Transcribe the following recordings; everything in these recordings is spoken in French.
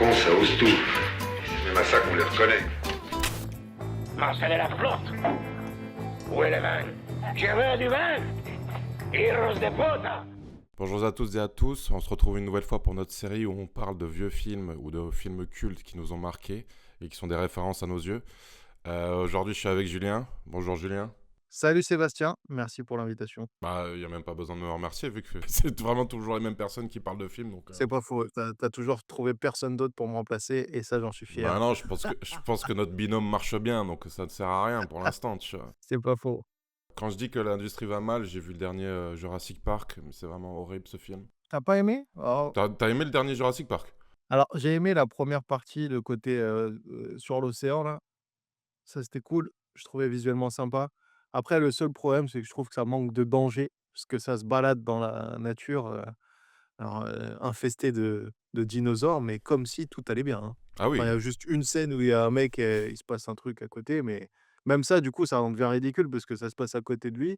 con, ça ose tout. C'est même à ça qu'on les reconnaît. Marcel est la flotte. Où est le vin? Je veux du vin. Heroes de puta. Bonjour à toutes et à tous, on se retrouve une nouvelle fois pour notre série où on parle de vieux films ou de films cultes qui nous ont marqués et qui sont des références à nos yeux. Aujourd'hui je suis avec Julien. Bonjour Julien. Salut Sébastien, merci pour l'invitation. Il n'y a même pas besoin de me remercier vu que c'est vraiment toujours les mêmes personnes qui parlent de films. Donc, C'est pas faux, t'as toujours trouvé personne d'autre pour me remplacer et ça j'en suis fier. non, je pense que notre binôme marche bien donc ça ne sert à rien pour l'instant. Tu vois. C'est pas faux. Quand je dis que l'industrie va mal, j'ai vu le dernier Jurassic Park, mais c'est vraiment horrible ce film. T'as pas aimé? Oh. T'as aimé le dernier Jurassic Park? Alors j'ai aimé la première partie, le côté sur l'océan là, ça c'était cool, je trouvais visuellement sympa. Après le seul problème c'est que je trouve que ça manque de danger, parce que ça se balade dans la nature, infesté de dinosaures, mais comme si tout allait bien, hein. Ah oui. Enfin, il y a juste une scène où il y a un mec, il se passe un truc à côté, mais même ça, du coup, ça en devient ridicule parce que ça se passe à côté de lui.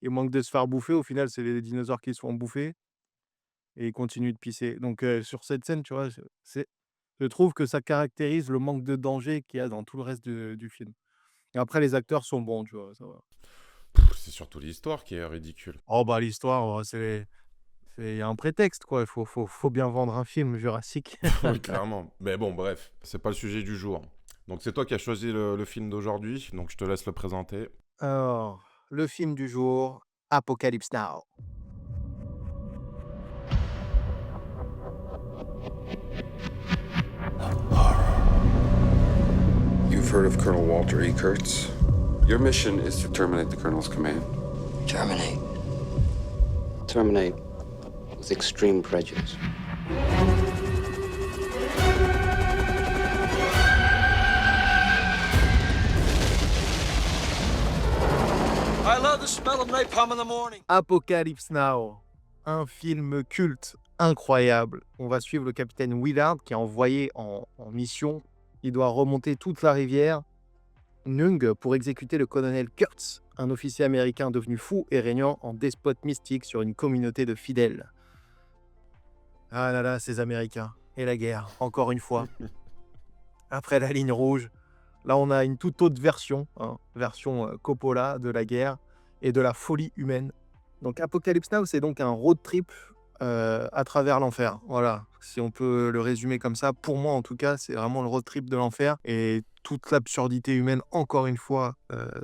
Il manque de se faire bouffer. Au final, c'est les dinosaures qui se font bouffer et ils continuent de pisser. Donc, sur cette scène, tu vois, je trouve que ça caractérise le manque de danger qu'il y a dans tout le reste du film. Et après, les acteurs sont bons, tu vois, ça va. C'est surtout l'histoire qui est ridicule. Oh, bah, l'histoire, il y a un prétexte, quoi. Il faut bien vendre un film Jurassic. Oui, clairement. Mais bon, bref, c'est pas le sujet du jour. Donc c'est toi qui as choisi le film d'aujourd'hui, donc je te laisse le présenter. Alors, le film du jour, Apocalypse Now. You've heard of Colonel Walter E. Kurtz? Your mission is to terminate the Colonel's command. Terminate. Terminate with extreme prejudice. I love the smell of napalm in the morning. Apocalypse Now, un film culte incroyable. On va suivre le capitaine Willard qui est envoyé en mission. Il doit remonter toute la rivière Nung pour exécuter le colonel Kurtz, un officier américain devenu fou et régnant en despote mystique sur une communauté de fidèles. Ah là là, ces Américains. Et la guerre, encore une fois. Après la ligne rouge, là on a une toute autre version, version Coppola de la guerre et de la folie humaine. Donc Apocalypse Now, c'est donc un road trip à travers l'enfer. Voilà, si on peut le résumer comme ça, pour moi en tout cas, c'est vraiment le road trip de l'enfer et toute l'absurdité humaine, encore une fois,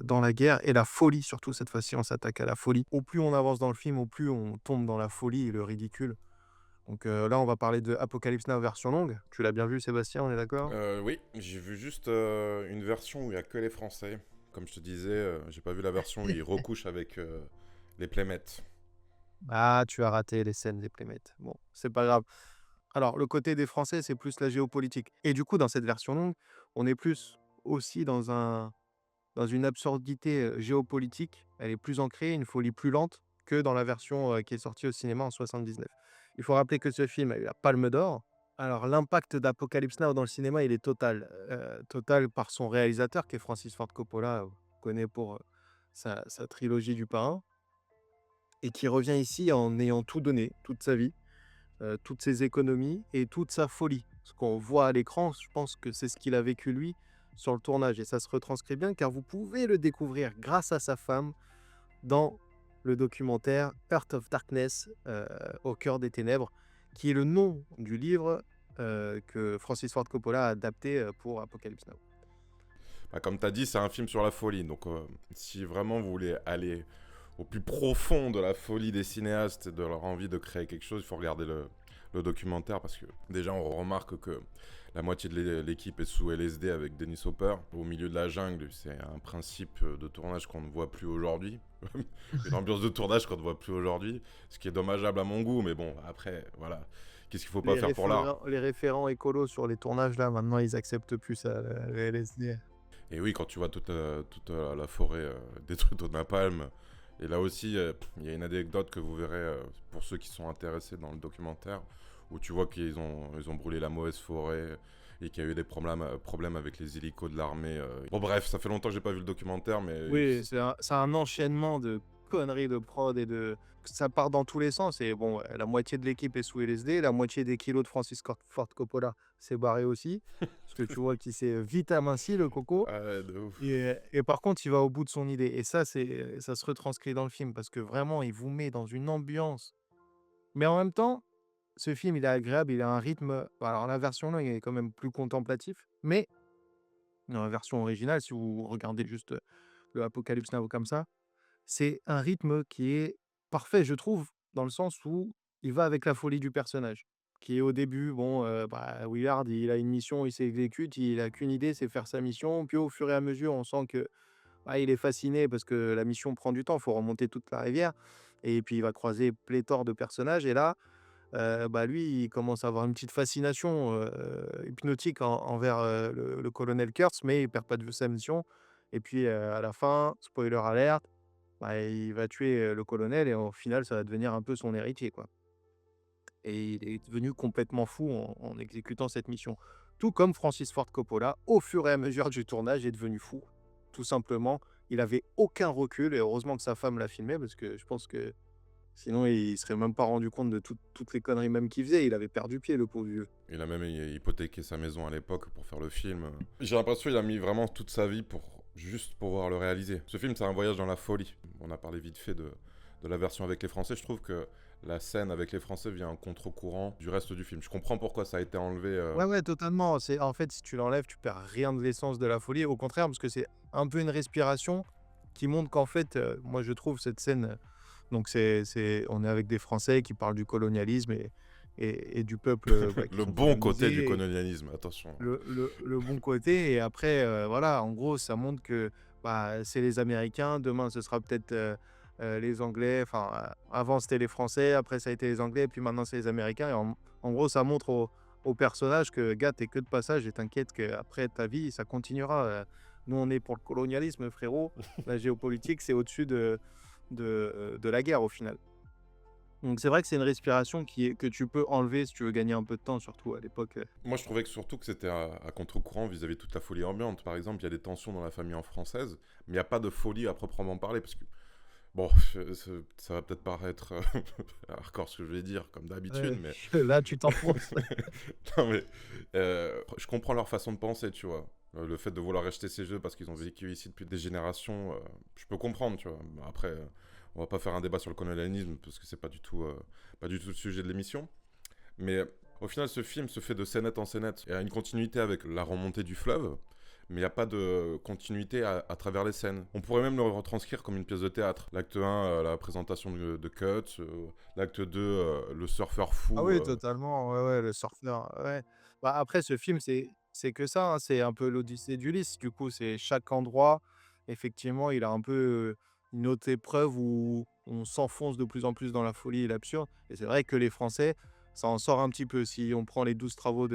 dans la guerre et la folie, surtout cette fois-ci, on s'attaque à la folie. Au plus on avance dans le film, au plus on tombe dans la folie et le ridicule. Donc là, on va parler de Apocalypse Now version longue. Tu l'as bien vu, Sébastien, on est d'accord? Oui, j'ai vu juste une version où il n'y a que les Français. Comme je te disais, j'ai pas vu la version où ils recouchent avec les playmates. Ah, tu as raté les scènes des playmates. Bon, c'est pas grave. Alors, le côté des Français, c'est plus la géopolitique. Et du coup, dans cette version longue, on est plus aussi dans une absurdité géopolitique. Elle est plus ancrée, une folie plus lente que dans la version qui est sortie au cinéma en 79. Il faut rappeler que ce film a eu la Palme d'Or. Alors, l'impact d'Apocalypse Now dans le cinéma, il est total. Total par son réalisateur, qui est Francis Ford Coppola, connu pour sa trilogie du Parrain, et qui revient ici en ayant tout donné, toute sa vie, toutes ses économies et toute sa folie. Ce qu'on voit à l'écran, je pense que c'est ce qu'il a vécu lui sur le tournage. Et ça se retranscrit bien, car vous pouvez le découvrir grâce à sa femme dans le documentaire Heart of Darkness, au cœur des ténèbres, qui est le nom du livre que Francis Ford Coppola a adapté pour Apocalypse Now. Comme tu as dit, c'est un film sur la folie. Donc si vraiment vous voulez aller au plus profond de la folie des cinéastes et de leur envie de créer quelque chose, il faut regarder le documentaire parce que déjà on remarque que la moitié de l'équipe est sous LSD avec Dennis Hopper au milieu de la jungle. C'est un principe de tournage qu'on ne voit plus aujourd'hui, une ambiance de tournage qu'on ne voit plus aujourd'hui, ce qui est dommageable à mon goût, mais bon, après, voilà, qu'est-ce qu'il faut pas faire pour l'art? Les référents écolos sur les tournages, là, maintenant, ils acceptent plus ça, le LSD. Et oui, quand tu vois toute la forêt détruite au napalm. Et là aussi, il y a une anecdote que vous verrez pour ceux qui sont intéressés dans le documentaire, où tu vois qu'ils ont brûlé la mauvaise forêt et qu'il y a eu des problèmes avec les hélicos de l'armée. Bon bref, ça fait longtemps que j'ai pas vu le documentaire, mais... Oui, c'est un enchaînement de conneries de prod et de ça part dans tous les sens et bon, la moitié de l'équipe est sous LSD, la moitié des kilos de Ford Coppola s'est barré aussi, parce que tu vois qu'il s'est vite aminci le coco Ouais, de ouf. et par contre, il va au bout de son idée et ça se retranscrit dans le film parce que vraiment, il vous met dans une ambiance. Mais en même temps, ce film, il est agréable, il a un rythme alors la version longue, il est quand même plus contemplatif, mais dans la version originale, si vous regardez juste, le Apocalypse Now comme ça, c'est un rythme qui est parfait, je trouve, dans le sens où il va avec la folie du personnage. Qui est au début, bon, Willard, il a une mission, il s'exécute, il a qu'une idée, c'est faire sa mission. Puis au fur et à mesure, on sent que il est fasciné parce que la mission prend du temps, il faut remonter toute la rivière. Et puis il va croiser pléthore de personnages. Et là, lui, il commence à avoir une petite fascination hypnotique envers le colonel Kurtz, mais il perd pas de vue sa mission. Et puis à la fin, spoiler alert, il va tuer le colonel et au final, ça va devenir un peu son héritier, quoi. Et il est devenu complètement fou en exécutant cette mission. Tout comme Francis Ford Coppola, au fur et à mesure du tournage, est devenu fou. Tout simplement, il avait aucun recul et heureusement que sa femme l'a filmé parce que je pense que sinon il serait même pas rendu compte de toutes les conneries même qu'il faisait. Il avait perdu pied, le pauvre vieux. Il a même hypothéqué sa maison à l'époque pour faire le film. J'ai l'impression qu'il a mis vraiment toute sa vie pour juste pouvoir le réaliser. Ce film, c'est un voyage dans la folie. On a parlé vite fait de la version avec les Français. Je trouve que la scène avec les Français vient en contre-courant du reste du film. Je comprends pourquoi ça a été enlevé. Ouais, totalement. En fait, si tu l'enlèves, tu perds rien de l'essence de la folie. Au contraire, parce que c'est un peu une respiration qui montre qu'en fait, moi je trouve cette scène. Donc on est avec des Français qui parlent du colonialisme et du peuple. Qui Le sont bon côté colonisés. du colonialisme, attention. Le bon côté. Et après, voilà, en gros, ça montre que c'est les Américains. Demain, ce sera peut-être les Anglais. Enfin, avant, c'était les Français. Après, ça a été les Anglais. Puis maintenant, c'est les Américains. Et en gros, ça montre au personnage que, gars, t'es que de passage et t'inquiète qu'après ta vie, ça continuera. Nous, on est pour le colonialisme, frérot. La géopolitique, c'est au-dessus de la guerre, au final. Donc c'est vrai que c'est une respiration que tu peux enlever si tu veux gagner un peu de temps, surtout à l'époque. Moi, je trouvais que surtout que c'était à contre-courant vis-à-vis de toute la folie ambiante. Par exemple, il y a des tensions dans la famille en française, mais il n'y a pas de folie à proprement parler, parce que, bon, ça va peut-être paraître hardcore ce que je vais dire, comme d'habitude, mais... Là, tu t'enfonces. Non, mais je comprends leur façon de penser, tu vois. Le fait de vouloir acheter ces jeux parce qu'ils ont vécu ici depuis des générations, je peux comprendre, tu vois. Après, on va pas faire un débat sur le colonialisme parce que c'est pas du tout le sujet de l'émission. Mais au final, ce film se fait de scénette en scénette. Il y a une continuité avec la remontée du fleuve, mais il n'y a pas de continuité à travers les scènes. On pourrait même le retranscrire comme une pièce de théâtre. L'acte 1, la présentation de Cut, l'acte 2, le surfeur fou. Ah oui, totalement. Ouais, le surfeur. Ouais. Après, ce film, c'est que ça, hein, c'est un peu l'Odyssée d'Ulysse. Du coup, c'est chaque endroit. Effectivement, il a un peu une autre épreuve où on s'enfonce de plus en plus dans la folie et l'absurde. Et c'est vrai que les Français, ça en sort un petit peu. Si on prend les 12 travaux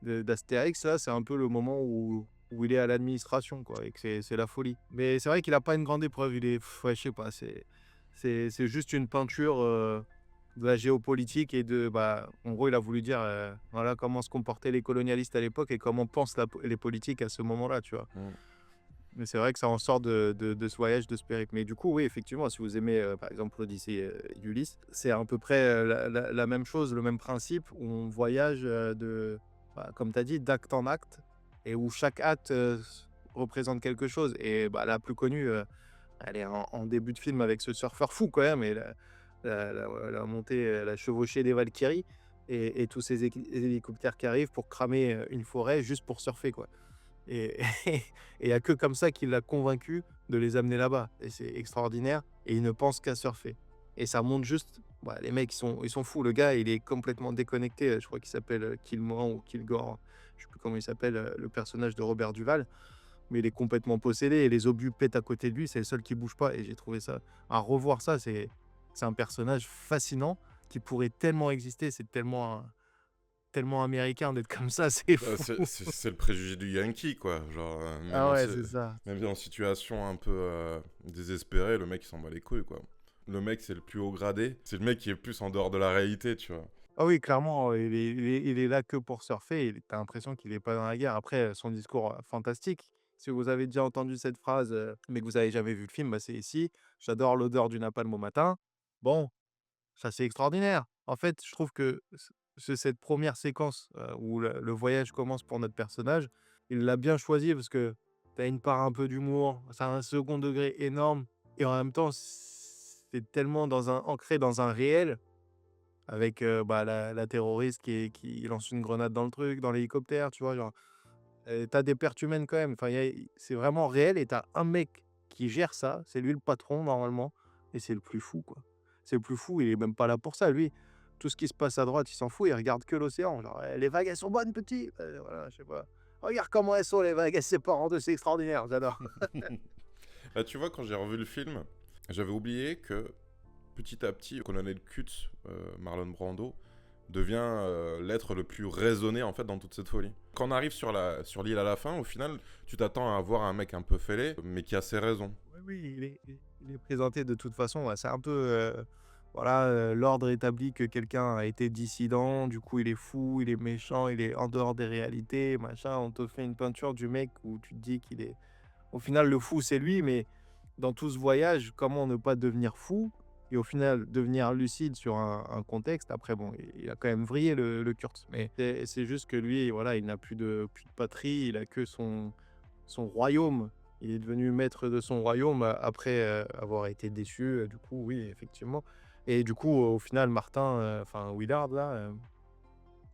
d'Astérix, là, c'est un peu le moment où il est à l'administration, quoi, et que c'est la folie. Mais c'est vrai qu'il n'a pas une grande épreuve. Il est, je sais pas, c'est juste une peinture de la géopolitique et en gros, il a voulu dire, voilà comment se comportaient les colonialistes à l'époque et comment pensent les politiques à ce moment-là, tu vois. Mais c'est vrai que ça en sort de ce voyage, de ce périple. Mais du coup, oui, effectivement, si vous aimez, par exemple, l'Odyssée d'Ulysse, c'est à peu près la même chose, le même principe, où on voyage comme tu as dit, d'acte en acte, et où chaque acte représente quelque chose. Et la plus connue, elle est en début de film avec ce surfeur fou, quand même, et la montée, la chevauchée des Valkyries, et tous ces hélicoptères qui arrivent pour cramer une forêt juste pour surfer, quoi. Et il n'y a que comme ça qu'il l'a convaincu de les amener là-bas. Et c'est extraordinaire. Et il ne pense qu'à surfer. Et ça montre juste... les mecs, ils sont fous. Le gars, il est complètement déconnecté. Je crois qu'il s'appelle Kilmoran ou Kilgore. Je ne sais plus comment il s'appelle, le personnage de Robert Duval. Mais il est complètement possédé. Et les obus pètent à côté de lui. C'est le seul qui ne bouge pas. Et j'ai trouvé ça... À revoir ça, c'est un personnage fascinant qui pourrait tellement exister. C'est tellement américain d'être comme ça, c'est fou. C'est le préjugé du Yankee, quoi. Genre, c'est ça. Même en situation un peu désespérée, le mec, il s'en bat les couilles, quoi. Le mec, c'est le plus haut gradé. C'est le mec qui est plus en dehors de la réalité, tu vois. Ah oui, clairement, il est là que pour surfer. T'as l'impression qu'il est pas dans la guerre. Après, son discours fantastique, Si vous avez déjà entendu cette phrase, mais que vous avez jamais vu le film, bah, c'est ici. J'adore l'odeur du napalm au matin. Bon, ça, c'est extraordinaire. En fait, je trouve que cette première séquence, où le voyage commence pour notre personnage, il l'a bien choisi parce que tu as une part un peu d'humour, ça a un second degré énorme et en même temps, c'est tellement ancré dans un réel avec, bah, la terroriste qui lance une grenade dans le truc, dans l'hélicoptère, tu vois? Genre, tu des pertes humaines quand même. Enfin, c'est vraiment réel et tu as un mec qui gère ça, c'est lui le patron normalement et c'est le plus fou, quoi. C'est le plus fou, il est même pas là pour ça, lui. Tout ce qui se passe à droite, il s'en fout, il regarde que l'océan. Genre: «Les vagues, elles sont bonnes, petit!» Voilà, je sais pas. «Regarde comment elles sont les vagues, elles se séparent en 2, c'est extraordinaire, j'adore». Là, tu vois, quand j'ai revu le film, j'avais oublié que petit à petit, le colonel Kutz, Marlon Brando, devient l'être le plus raisonné en fait dans toute cette folie. Quand on arrive sur l'île à la fin, au final, tu t'attends à voir un mec un peu fêlé, mais qui a ses raisons. Oui, oui, il est présenté de toute façon, ouais, c'est un peu, voilà, l'ordre établi que quelqu'un a été dissident, du coup il est fou, il est méchant, il est en dehors des réalités, machin. On te fait une peinture du mec où tu te dis qu'il est au final le fou c'est lui, mais dans tout ce voyage, comment ne pas devenir fou et au final devenir lucide sur un contexte. Après bon, il a quand même vrillé le Kurtz, mais c'est juste que lui, voilà, il n'a plus de patrie, il a que son royaume. Il est devenu maître de son royaume après, avoir été déçu, du coup, oui, effectivement et du coup, au final, Martin, enfin Willard là,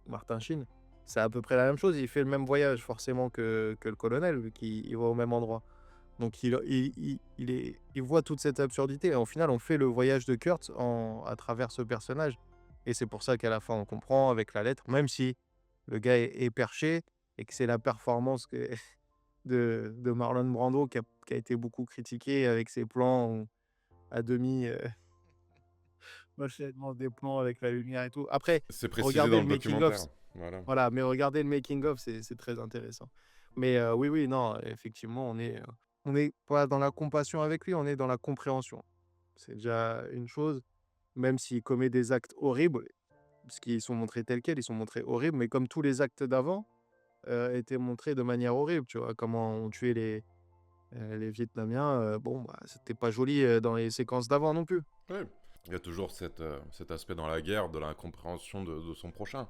Martin Sheen, c'est à peu près la même chose. Il fait le même voyage forcément que le colonel, vu qu'il va au même endroit. Donc il voit toute cette absurdité et au final, on fait le voyage de Kurt à travers ce personnage et c'est pour ça qu'à la fin, on comprend avec la lettre, même si le gars est perché et que c'est la performance de Marlon Brando qui a été beaucoup critiqué avec ses plans à demi, l'enchaînement des plans avec la lumière et tout. Après, C'est précisé regardez dans le le making of, documentaire. Voilà. voilà, mais regardez le making of, c'est très intéressant. Mais oui, oui, non, effectivement, on est pas dans la compassion avec lui, on est dans la compréhension. C'est déjà une chose, même s'il commet des actes horribles, parce qu'ils sont montrés tels quels, ils sont montrés horribles, mais comme tous les actes d'avant, étaient montrés de manière horrible, tu vois? Comment on tuait les Vietnamiens, bon, bah, c'était pas joli, dans les séquences d'avant non plus. Ouais. Il y a toujours cet aspect dans la guerre de la compréhension de son prochain,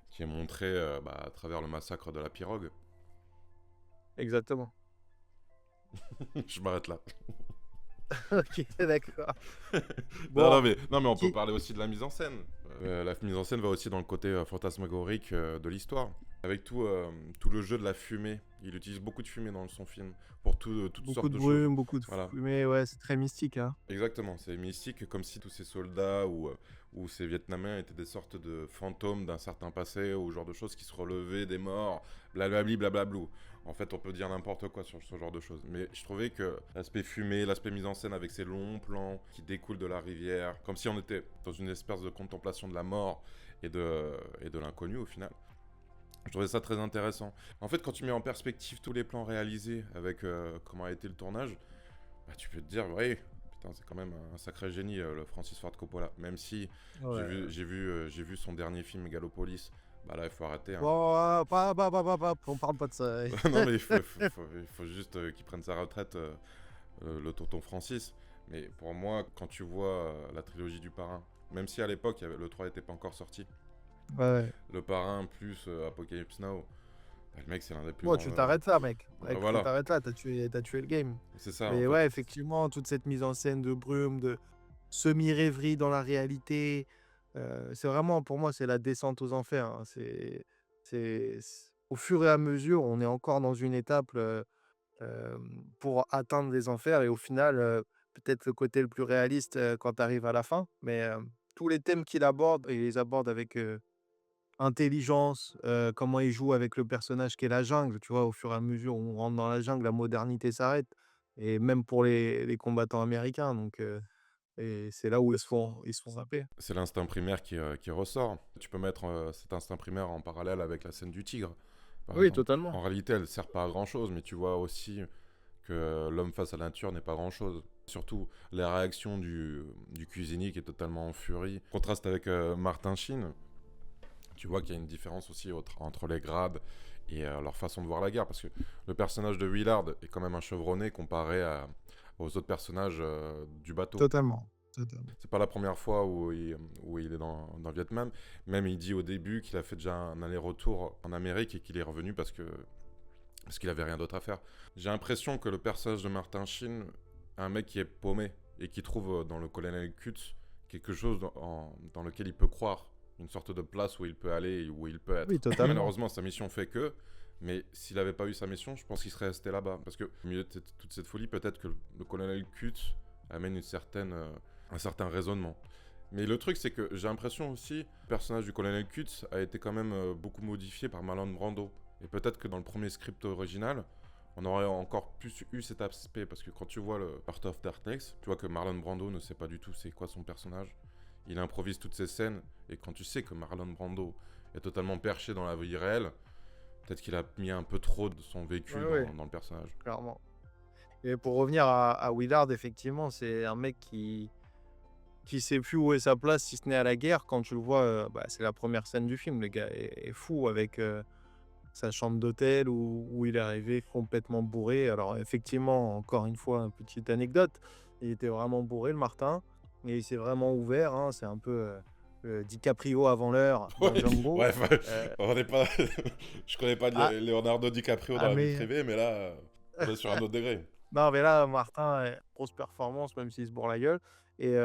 qui est montré à travers le massacre de la pirogue. Exactement. Je m'arrête là. OK, d'accord. Non, Bon, non, mais on peut qui parler aussi de la mise en scène. La mise en scène va aussi dans le côté fantasmagorique de l'histoire. Avec tout le jeu de la fumée. Il utilise beaucoup de fumée dans son film pour toutes beaucoup sortes de de choses. brume, beaucoup de Voilà. fumée, ouais, c'est très mystique, hein. Exactement, c'est mystique, comme si tous ces soldats ou ces Vietnamiens étaient des sortes de fantômes d'un certain passé, ou genre de choses qui se relevaient des morts, blablabli, blablablou. En fait, on peut dire n'importe quoi sur ce genre de choses. Mais je trouvais que l'aspect fumé, l'aspect mise en scène avec ces longs plans qui découlent de la rivière, comme si on était dans une espèce de contemplation de la mort et de l'inconnu au final. Je trouvais ça très intéressant. En fait, quand tu mets en perspective tous les plans réalisés avec comment a été le tournage, bah, tu peux te dire, oui, putain, c'est quand même un sacré génie, le Francis Ford Coppola. Même si Ouais. j'ai vu son dernier film, Megalopolis, bah là, il faut arrêter. Hein. Bon, on parle pas de ça. Non, mais il faut juste qu'il prenne sa retraite, le tonton Francis. Mais pour moi, quand tu vois la trilogie du Parrain, même si à l'époque, le 3 n'était pas encore sorti, Ouais. le Parrain plus Apocalypse Now, bah, le mec, c'est l'un des plus Bon, grands. tu t'arrêtes là, mec. Mec, Voilà. tu t'arrêtes là, t'as tué le game. C'est ça. Mais en ouais, fait. effectivement, toute cette mise en scène de brume, de semi-rêverie dans la réalité, c'est vraiment, pour moi, c'est la descente aux enfers, hein. Au fur et à mesure, on est encore dans une étape pour atteindre les enfers et au final, peut-être le côté le plus réaliste quand tu arrives à la fin. Mais tous les thèmes qu'il aborde, il les aborde avec intelligence, comment il joue avec le personnage qui est la jungle, tu vois? Au fur et à mesure où on rentre dans la jungle, la modernité s'arrête et même pour les combattants américains donc et c'est là où ils se font zapper. C'est l'instinct primaire qui ressort. Tu peux mettre cet instinct primaire en parallèle avec la scène du tigre, par Oui, exemple. totalement. En réalité, elle sert pas à grand-chose, mais tu vois aussi que l'homme face à la nature n'est pas grand-chose. Surtout les réactions du cuisinier qui est totalement en furie. Contraste avec Martin Sheen. Tu vois qu'il y a une différence aussi entre les grades et leur façon de voir la guerre. Parce que le personnage de Willard est quand même un chevronné comparé aux autres personnages du bateau. Totalement. Totalement. C'est pas la première fois où il est dans le Vietnam. Même il dit au début qu'il a fait déjà un aller-retour en Amérique et qu'il est revenu parce qu'il avait rien d'autre à faire. J'ai l'impression que le personnage de Martin Sheen est un mec qui est paumé et qui trouve dans le colonel Kutz quelque chose dans lequel il peut croire, une sorte de place où il peut aller et où il peut être. Oui, totalement. Malheureusement, sa mission fait que, mais s'il n'avait pas eu sa mission, je pense qu'il serait resté là-bas. Parce que au milieu de toute cette folie, peut-être que le colonel Kutz amène un certain raisonnement. Mais le truc, c'est que j'ai l'impression aussi, le personnage du colonel Kutz a été quand même beaucoup modifié par Marlon Brando. Et peut-être que dans le premier script original, on aurait encore plus eu cet aspect. Parce que quand tu vois le Heart of Darkness, tu vois que Marlon Brando ne sait pas du tout c'est quoi son personnage. Il improvise toutes ces scènes. Et quand tu sais que Marlon Brando est totalement perché dans la vie réelle, peut-être qu'il a mis un peu trop de son vécu dans le personnage. Clairement. Et pour revenir à Willard, effectivement, c'est un mec qui sait plus où est sa place si ce n'est à la guerre. Quand tu le vois, c'est la première scène du film. Le gars est fou avec sa chambre d'hôtel où il est arrivé complètement bourré. Alors effectivement, encore une fois, une petite anecdote, il était vraiment bourré, le Martin, et il s'est vraiment ouvert. Hein. C'est un peu DiCaprio avant l'heure dans Django. Ouais, on n'est pas... Je connais pas Leonardo DiCaprio dans la vie privée, mais là, on est sur un autre degré. Non, mais là, Martin, grosse performance, même s'il se bourre la gueule. Et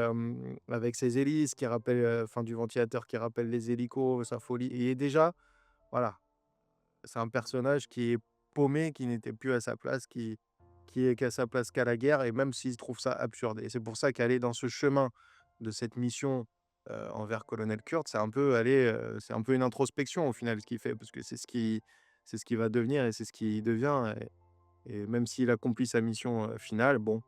avec ses hélices qui rappellent, du ventilateur qui rappelle les hélicos, sa folie. Et déjà, voilà, c'est un personnage qui est paumé, qui n'était plus à sa place, qui est qu'à sa place qu'à la guerre, et même s'il trouve ça absurde. Et c'est pour ça qu'aller dans ce chemin de cette mission envers Colonel Kurt, c'est un peu une introspection au final ce qu'il fait, parce que c'est ce qui va devenir et c'est ce qui devient. Et même s'il accomplit sa mission finale, bon,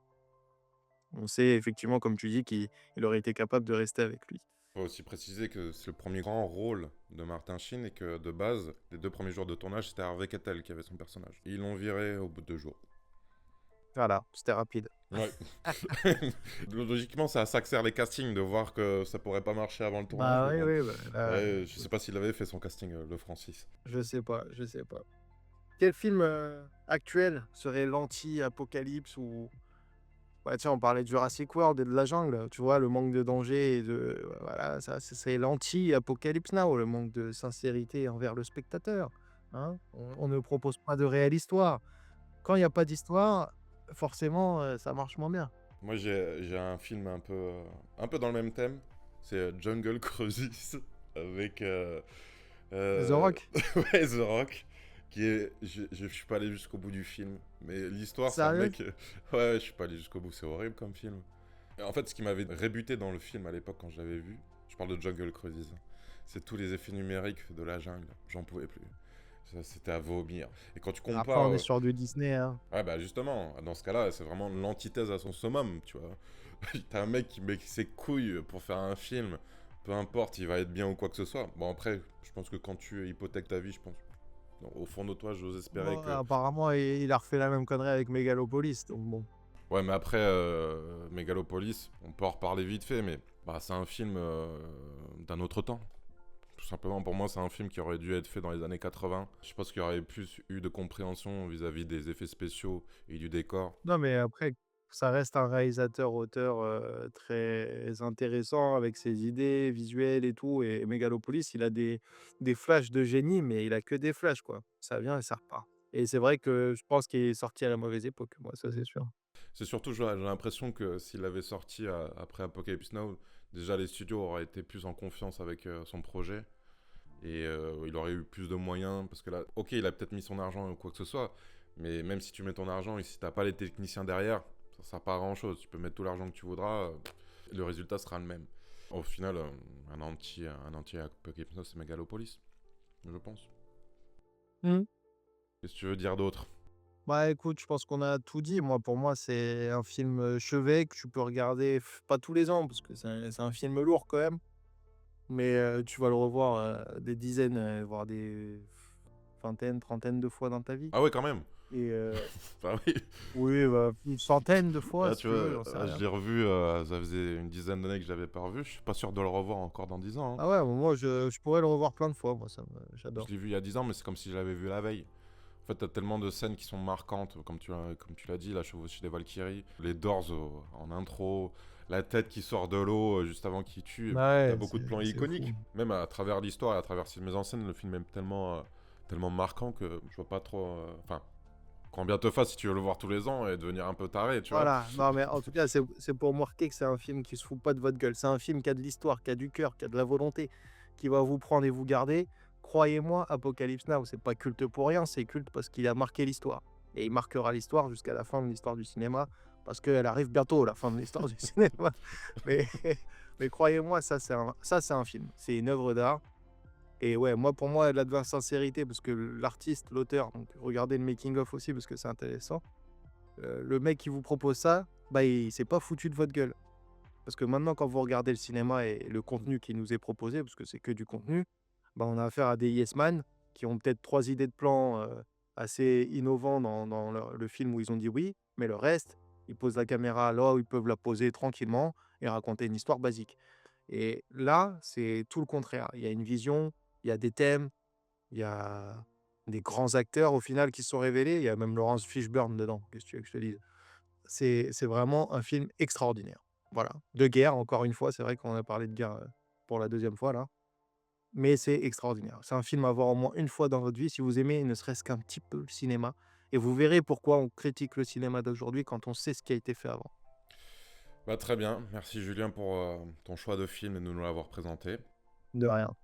on sait effectivement, comme tu dis, qu'il aurait été capable de rester avec lui. Il faut aussi préciser que c'est le premier grand rôle de Martin Sheen et que de base, les 2 premiers jours de tournage, c'était Harvey Keitel qui avait son personnage. Et ils l'ont viré au bout de 2 jours. Voilà, c'était rapide. Ouais. Logiquement, ça accélère les castings de voir que ça pourrait pas marcher avant le tournage. Oui. Je sais pas s'il avait fait son casting, le Francis. Je sais pas. Quel film actuel serait l'anti-apocalypse ou... Ouais, tiens, on parlait de Jurassic World et de la jungle, tu vois, le manque de danger et de... Voilà, ça, c'est l'anti-apocalypse now, le manque de sincérité envers le spectateur. Hein, on ne propose pas de réelle histoire. Quand il n'y a pas d'histoire, forcément, ça marche moins bien. Moi, j'ai un film un peu dans le même thème. C'est Jungle Cruises avec... The Rock. Ouais, The Rock. Je suis pas allé jusqu'au bout du film, mais l'histoire, c'est un Sérieux? mec... Ouais, je suis pas allé jusqu'au bout, c'est horrible comme film. Et en fait, ce qui m'avait rébuté dans le film à l'époque quand je l'avais vu, je parle de Jungle Cruises, c'est tous les effets numériques de la jungle, j'en pouvais plus. Ça, c'était à vomir. Et quand tu compares... Après, on est sur du Disney, hein. Ouais, bah justement, dans ce cas-là, c'est vraiment l'antithèse à son summum, tu vois. T'as un mec qui met ses couilles pour faire un film, peu importe, il va être bien ou quoi que ce soit. Bon, après, je pense que quand tu hypothèques ta vie, je pense... Au fond de toi, j'ose espérer Bon, que... apparemment, il a refait la même connerie avec Megalopolis, donc bon. Ouais, mais après, Megalopolis, on peut en reparler vite fait, mais c'est un film d'un autre temps. Tout simplement, pour moi, c'est un film qui aurait dû être fait dans les années 80. Je pense qu'il y aurait plus eu de compréhension vis-à-vis des effets spéciaux et du décor. Non, mais après, ça reste un réalisateur-auteur très intéressant avec ses idées visuelles et tout. Et Megalopolis, il a des flashs de génie, mais il a que des flashs, quoi. Ça vient et ça repart. Et c'est vrai que je pense qu'il est sorti à la mauvaise époque, moi, ça c'est sûr. C'est surtout, j'ai l'impression que s'il avait sorti après Apocalypse Now, déjà les studios auraient été plus en confiance avec son projet. Et il aurait eu plus de moyens, parce que là, ok, il a peut-être mis son argent ou quoi que ce soit, mais même si tu mets ton argent et si t'as pas les techniciens derrière, ça sert pas à grand-chose. Tu peux mettre tout l'argent que tu voudras, le résultat sera le même. Au final, un anti-Apocalypse Now, c'est Megalopolis, je pense. Qu'est-ce que tu veux dire d'autre? Bah écoute, je pense qu'on a tout dit. Moi, pour moi, c'est un film chevet que tu peux regarder pas tous les ans, parce que c'est un film lourd quand même. Mais tu vas le revoir des dizaines, voire vingtaine, trentaine de fois dans ta vie. Ah ouais, quand même. Et Bah oui. oui, bah, une centaine de fois, Là, si tu tu veux, vois, j'en sais là, rien. je l'ai revu, ça faisait une dizaine d'années que je l'avais pas revu. Je suis pas sûr de le revoir encore dans 10 ans, hein. Ah ouais, moi, je pourrais le revoir plein de fois, moi, Je j'adore. l'ai vu il y a 10 ans, mais c'est comme si je l'avais vu la veille. En fait, t'as tellement de scènes qui sont marquantes, comme tu l'as dit, la chevauchée des Valkyries, les Doors en intro, la tête qui sort de l'eau juste avant qu'il tue. Ouais, T'as beaucoup de plans c'est iconiques. fou. Même à travers l'histoire et à travers ses mises en scène, le film est tellement marquant que je vois pas trop. Enfin, quand bien te fasse si tu veux le voir tous les ans et devenir un peu taré, tu vois. Voilà, non, mais en tout cas, c'est pour marquer que c'est un film qui se fout pas de votre gueule. C'est un film qui a de l'histoire, qui a du cœur, qui a de la volonté, qui va vous prendre et vous garder. Croyez-moi, Apocalypse Now, c'est pas culte pour rien, c'est culte parce qu'il a marqué l'histoire. Et il marquera l'histoire jusqu'à la fin de l'histoire du cinéma, parce qu'elle arrive bientôt, la fin de l'histoire du cinéma. Mais, mais croyez-moi, ça c'est un film, c'est une œuvre d'art. Et ouais, pour moi, il y a de la sincérité, parce que l'artiste, l'auteur, donc regardez le making-of aussi, parce que c'est intéressant. Le mec qui vous propose ça, bah, il s'est pas foutu de votre gueule. Parce que maintenant, quand vous regardez le cinéma et le contenu qui nous est proposé, parce que c'est que du contenu, bah, on a affaire à des yes man qui ont peut-être 3 idées de plan assez innovants dans le film où ils ont dit oui, mais le reste, ils posent la caméra là où ils peuvent la poser tranquillement et raconter une histoire basique. Et là, c'est tout le contraire. Il y a une vision, il y a des thèmes, il y a des grands acteurs au final qui se sont révélés. Il y a même Laurence Fishburne dedans, qu'est-ce que tu veux que je te dise? C'est vraiment un film extraordinaire. Voilà. De guerre, encore une fois, c'est vrai qu'on a parlé de guerre pour la deuxième fois là. Mais c'est extraordinaire. C'est un film à voir au moins une fois dans votre vie si vous aimez ne serait-ce qu'un petit peu le cinéma. Et vous verrez pourquoi on critique le cinéma d'aujourd'hui quand on sait ce qui a été fait avant. Bah, très bien. Merci Julien pour ton choix de film et de nous l'avoir présenté. De rien.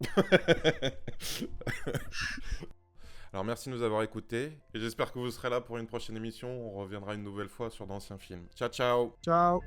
Alors merci de nous avoir écoutés et j'espère que vous serez là pour une prochaine émission. On reviendra une nouvelle fois sur d'anciens films. Ciao ciao. Ciao.